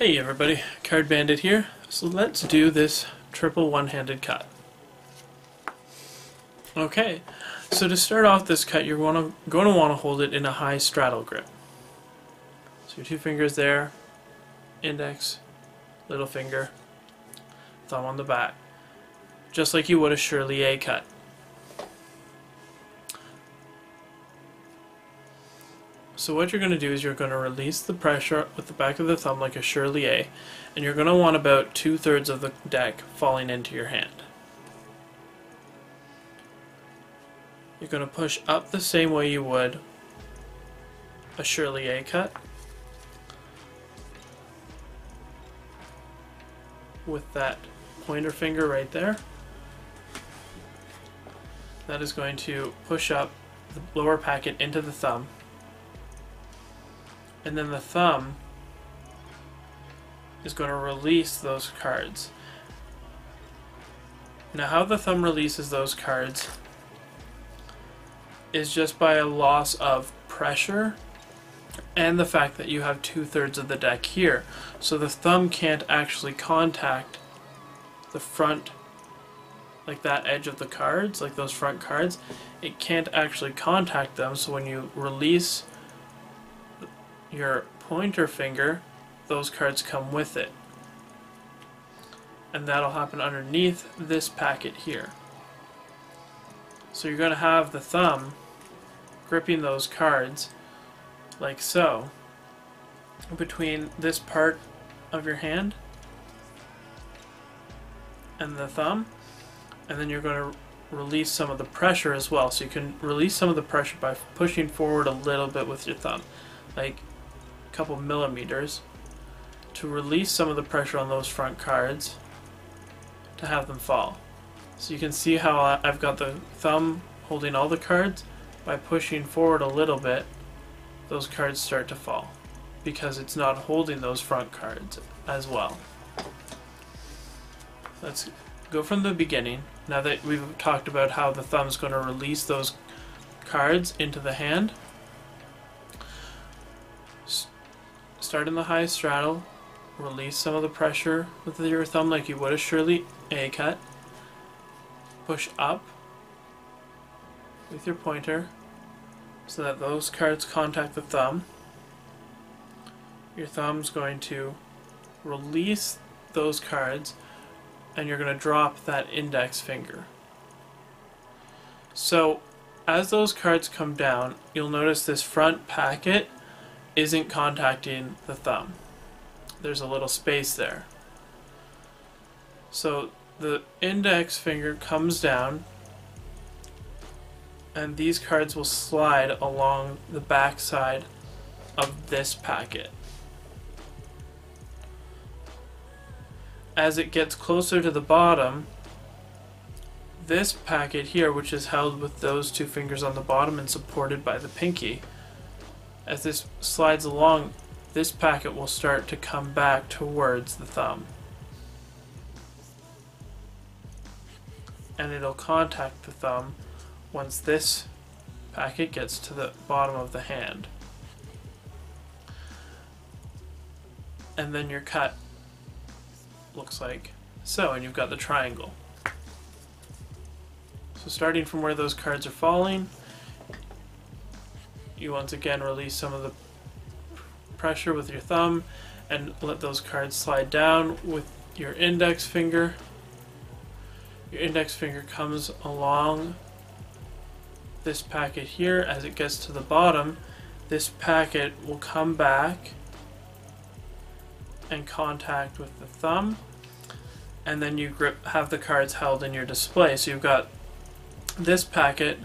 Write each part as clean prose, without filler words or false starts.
Hey everybody, Card Bandit here. So let's do this triple one-handed cut. Okay, so to start off this cut, you're going to want to hold it in a high straddle grip. So your two fingers there, index, little finger, thumb on the back, just like you would a Shirley-A cut. So what you're going to do is you're going to release the pressure with the back of the thumb like a Shirley-A, and you're going to want about 2/3 of the deck falling into your hand. You're going to push up the same way you would a Shirley-A cut, with that pointer finger right there. That is going to push up the lower packet into the thumb. And then the thumb is going to release those cards. Now how the thumb releases those cards is just by a loss of pressure and the fact that you have 2/3 of the deck here. So the thumb can't actually contact the front, like that edge of the cards, like those front cards. It can't actually contact them, so when you release your pointer finger, those cards come with it. And that'll happen underneath this packet here. So you're going to have the thumb gripping those cards like so between this part of your hand and the thumb, and then you're going to release some of the pressure as well. So you can release some of the pressure by pushing forward a little bit with your thumb, like couple millimeters, to release some of the pressure on those front cards to have them fall. So you can see how I've got the thumb holding all the cards. By pushing forward a little bit, those cards start to fall because it's not holding those front cards as well. Let's go from the beginning. Now that we've talked about how the thumb's going to release those cards into the hand, start in the high straddle, release some of the pressure with your thumb like you would a Shirley-A cut, push up with your pointer so that those cards contact the thumb. Your thumb's going to release those cards and you're going to drop that index finger. So as those cards come down, you'll notice this front packet isn't contacting the thumb. There's a little space there. So the index finger comes down and these cards will slide along the back side of this packet. As it gets closer to the bottom, this packet here, which is held with those two fingers on the bottom and supported by the pinky, as this slides along, this packet will start to come back towards the thumb. And it'll contact the thumb once this packet gets to the bottom of the hand. And then your cut looks like so, and you've got the triangle. So starting from where those cards are falling, you once again release some of the pressure with your thumb and let those cards slide down with your index finger. Your index finger comes along this packet here. As it gets to the bottom, this packet will come back and contact with the thumb, and then you have the cards held in your display. So you've got this packet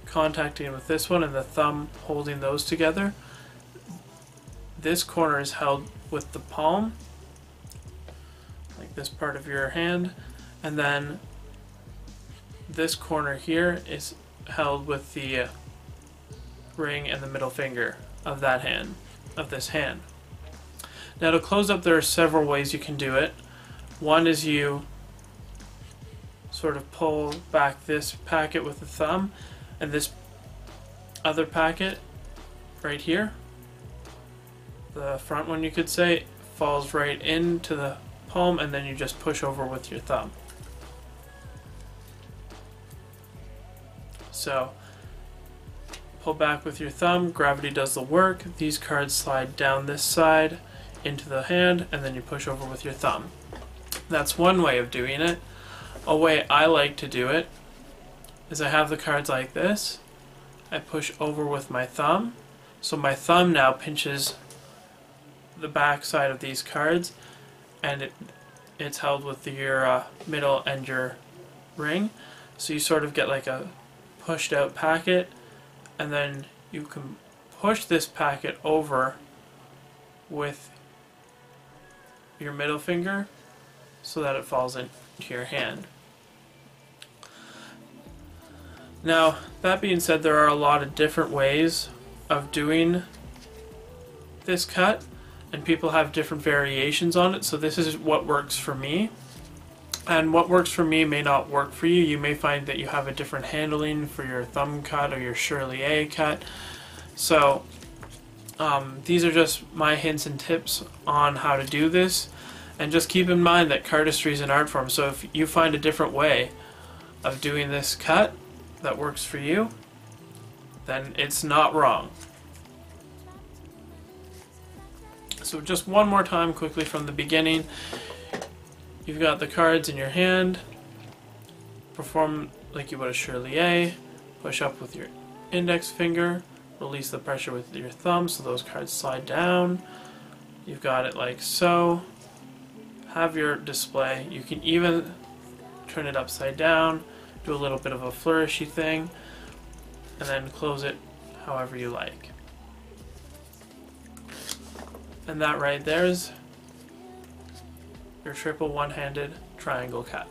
contacting with this one and the thumb holding those together. This corner is held with the palm, like this part of your hand, and then this corner here is held with the ring and the middle finger of that hand, of this hand. Now to close up, there are several ways you can do it. One is you sort of pull back this packet with the thumb, and this other packet right here, the front one you could say, falls right into the palm, and then you just push over with your thumb. So pull back with your thumb, gravity does the work, these cards slide down this side into the hand, and then you push over with your thumb. That's one way of doing it. A way I like to do it is I have the cards like this, I push over with my thumb, so my thumb now pinches the back side of these cards, and it's held with your middle and your ring, so you sort of get like a pushed out packet, and then you can push this packet over with your middle finger so that it falls into your hand. Now, that being said, there are a lot of different ways of doing this cut, and people have different variations on it, so this is what works for me. And what works for me may not work for you. You may find that you have a different handling for your thumb cut or your Shirley cut. So these are just my hints and tips on how to do this. And just keep in mind that cardistry is an art form. So if you find a different way of doing this cut that works for you, then it's not wrong. So just one more time quickly from the beginning. You've got the cards in your hand, perform like you would a Shirley, push up with your index finger, release the pressure with your thumb so those cards slide down. You've got it like so. Have your display. You can even turn it upside down, do a little bit of a flourishy thing, and then close it however you like. And that right there is your triple one-handed triangle cut.